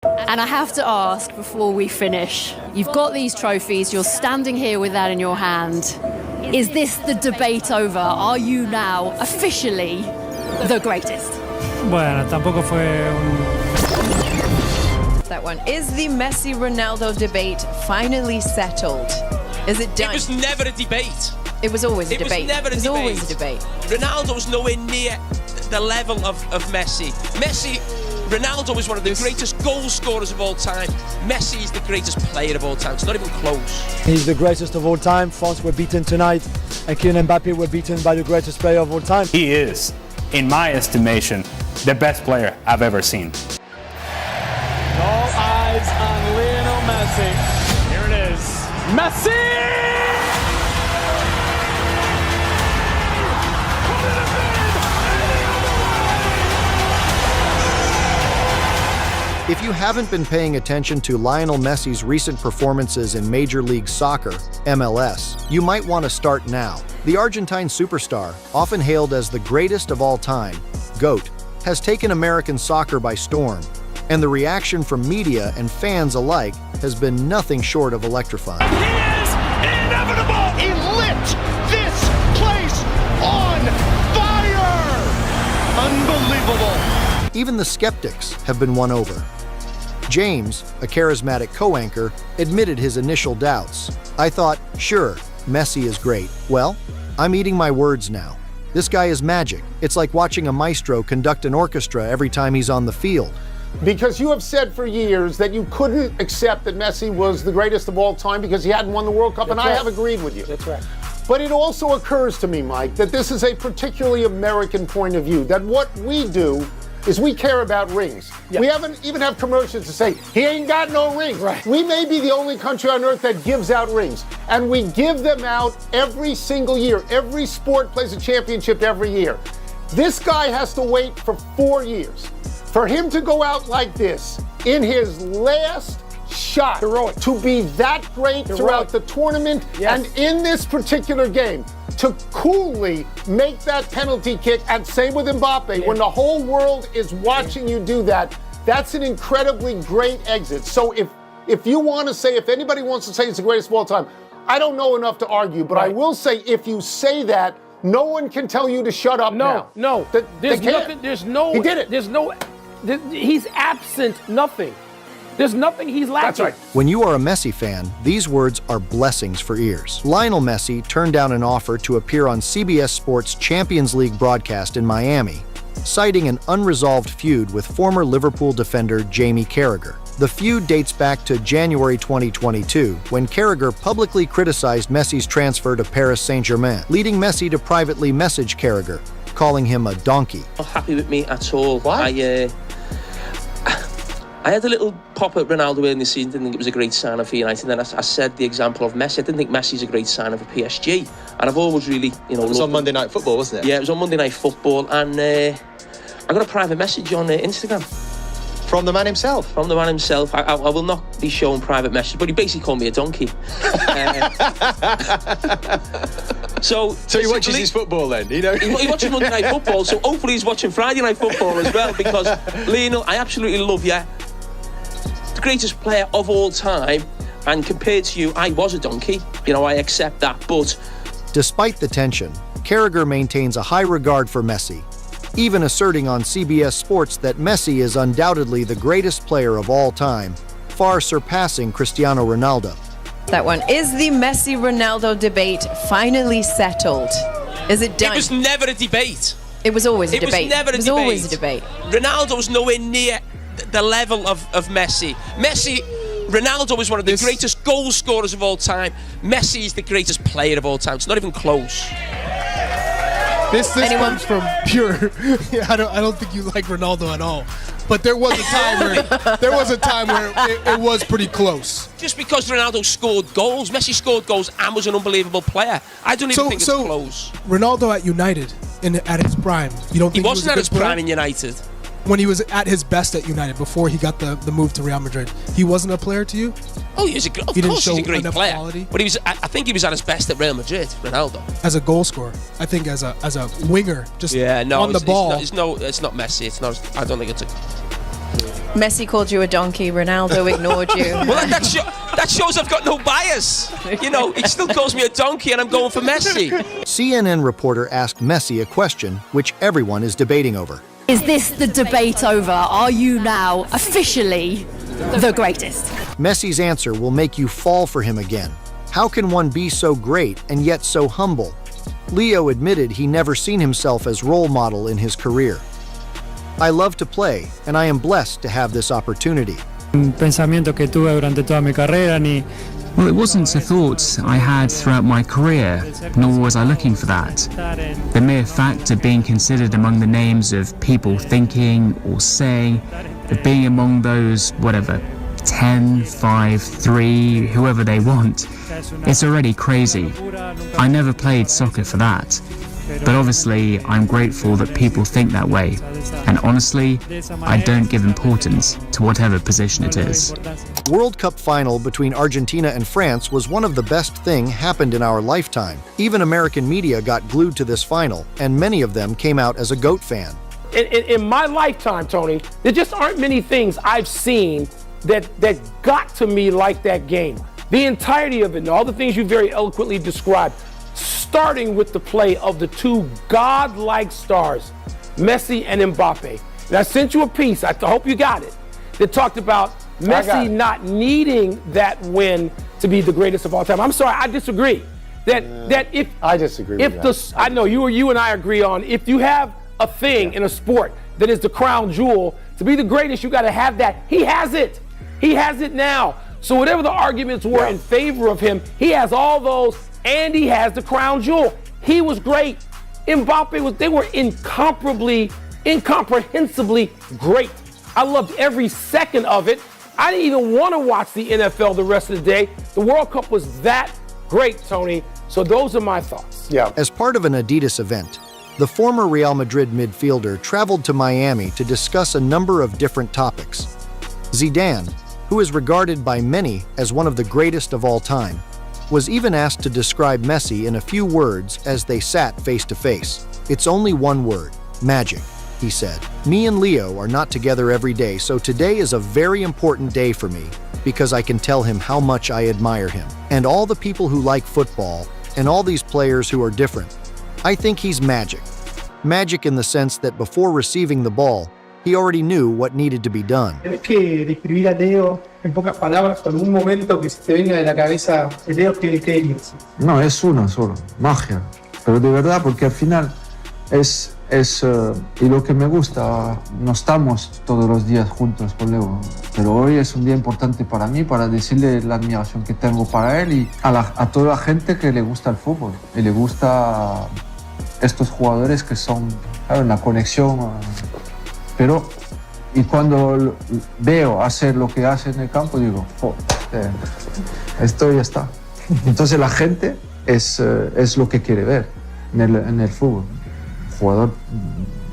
And I have to ask before we finish, you've got these trophies, you're standing here with that in your hand. Is this the debate over? Are you now officially the greatest? Bueno, tampoco fue That one. Is the Messi-Ronaldo debate finally settled? Is it done? It was never a debate. It was always a debate. It was never a debate. It was always a debate. Ronaldo's nowhere near the level of Messi. Ronaldo is one of the greatest goal scorers of all time. Messi is the greatest player of all time. It's not even close. He's the greatest of all time. France were beaten tonight, and Kylian Mbappe were beaten by the greatest player of all time. He is, in my estimation, the best player I've ever seen. All eyes on Lionel Messi. Here it is. Messi! If you haven't been paying attention to Lionel Messi's recent performances in Major League Soccer, MLS, you might want to start now. The Argentine superstar, often hailed as the greatest of all time, GOAT, has taken American soccer by storm, and the reaction from media and fans alike has been nothing short of electrifying. He is inevitable! He lit this place on fire! Unbelievable! Even the skeptics have been won over. James, a charismatic co-anchor, admitted his initial doubts. I thought, sure, Messi is great. Well, I'm eating my words now. This guy is magic. It's like watching a maestro conduct an orchestra every time he's on the field. Because you have said for years that you couldn't accept that Messi was the greatest of all time because he hadn't won the World Cup, and I have agreed with you. That's right. But it also occurs to me, Mike, that this is a particularly American point of view, that what we do is we care about rings. Yep. We haven't even have commercials to say, he ain't got no rings. Right. We may be the only country on earth that gives out rings. And we give them out every single year. Every sport plays a championship every year. This guy has to wait for 4 years. For him to go out like this in his last shot, heroic, to be that great throughout the tournament and in this particular game, to coolly make that penalty kick, and same with Mbappe, when the whole world is watching you do that, that's an incredibly great exit. So if you want to say, if anybody wants to say it's the greatest of all time, I don't know enough to argue, but I will say if you say that, no one can tell you to shut up now. No, there's nothing, He did it. He's absent nothing. There's nothing he's lacking. That's right. When you are a Messi fan, these words are blessings for ears. Lionel Messi turned down an offer to appear on CBS Sports' Champions League broadcast in Miami, citing an unresolved feud with former Liverpool defender Jamie Carragher. The feud dates back to January 2022, when Carragher publicly criticized Messi's transfer to Paris Saint-Germain, leading Messi to privately message Carragher, calling him a donkey. Not happy with me at all. What? I had a little pop at Ronaldo early in the season. Didn't think it was a great signing for United. And then I said the example of Messi. I didn't think Messi's a great signing for PSG. And I've always really, It was on Monday Night Football, wasn't it? Yeah, it was on Monday Night Football. And I got a private message on Instagram. From the man himself? From the man himself. I will not be showing private messages, but he basically called me a donkey. So he watches his football then, you know? He watches Monday Night Football, so hopefully he's watching Friday Night Football as well, because Lionel, I absolutely love you. The greatest player of all time, and compared to you, I was a donkey. I accept that, but... Despite the tension, Carragher maintains a high regard for Messi, even asserting on CBS Sports that Messi is undoubtedly the greatest player of all time, far surpassing Cristiano Ronaldo. That one. Is the Messi-Ronaldo debate finally settled? Is it done? It was never a debate. It was always a debate. It was always a debate. Ronaldo's nowhere near the level of Messi. Ronaldo is one of the greatest goal scorers of all time. Messi is the greatest player of all time. It's not even close. This comes from pure. I don't think you like Ronaldo at all. But there was a time where it was pretty close. Just because Ronaldo scored goals, Messi scored goals and was an unbelievable player. I don't even think it's close. Ronaldo at United at his prime. You don't think he wasn't at his prime in United? When he was at his best at United, before he got the move to Real Madrid, he wasn't a player to you? Oh, he's a great player. Quality? But I think he was at his best at Real Madrid, Ronaldo. As a goal scorer, I think as a winger, just on the ball. It's not Messi. It's not. I don't think it's a. Messi called you a donkey. Ronaldo ignored you. Well, that shows I've got no bias. You know, he still calls me a donkey and I'm going for Messi. CNN reporter asked Messi a question which everyone is debating over. Is this the debate over? Are you now officially the greatest? Messi's answer will make you fall for him again. How can one be so great and yet so humble? Leo admitted he never seen himself as role model in his career. I love to play, and I am blessed to have this opportunity. Un pensamiento que tuve durante toda mi carrera ni. Well, it wasn't a thought I had throughout my career, nor was I looking for that. The mere fact of being considered among the names of people thinking or saying, of being among those, 10, 5, 3, whoever they want, it's already crazy. I never played soccer for that. But obviously, I'm grateful that people think that way. And honestly, I don't give importance to whatever position it is. World Cup final between Argentina and France was one of the best thing happened in our lifetime. Even American media got glued to this final, and many of them came out as a GOAT fan. In my lifetime, Tony, there just aren't many things I've seen that got to me like that game. The entirety of it, and all the things you very eloquently described, starting with the play of the two godlike stars, Messi and Mbappe. And I sent you a piece, I hope you got it, that talked about Messi not needing that win to be the greatest of all time. I'm sorry, I disagree. I disagree with that. I know you and I agree on, if you have a thing in a sport that is the crown jewel, to be the greatest, you got to have that. He has it. He has it now. So whatever the arguments were in favor of him, he has all those, and he has the crown jewel. He was great. Mbappe they were incomprehensibly great. I loved every second of it. I didn't even want to watch the NFL the rest of the day. The World Cup was that great, Tony. So those are my thoughts. Yeah. As part of an Adidas event, the former Real Madrid midfielder traveled to Miami to discuss a number of different topics. Zidane, who is regarded by many as one of the greatest of all time, was even asked to describe Messi in a few words as they sat face to face. It's only one word, magic, he said. Me and Leo are not together every day, so today is a very important day for me because I can tell him how much I admire him. And all the people who like football, and all these players who are different. I think he's magic. Magic in the sense that before receiving the ball, he already knew what needed to be done. Tienes que describir a Leo en pocas palabras con un momento que se te venga de la cabeza. Leo tiene que No, es uno solo, magia. Pero de verdad, porque al final es y lo que me gusta, no estamos todos los días juntos con Leo, pero hoy es un día importante para mí, para decirle la admiración que tengo para él y a toda la gente que le gusta el fútbol y le gusta estos jugadores que son, ¿sabes?, la conexión. Pero, y cuando veo hacer lo que hace en el campo, digo, esto ya está. Entonces la gente es lo que quiere ver en el fútbol. Jugador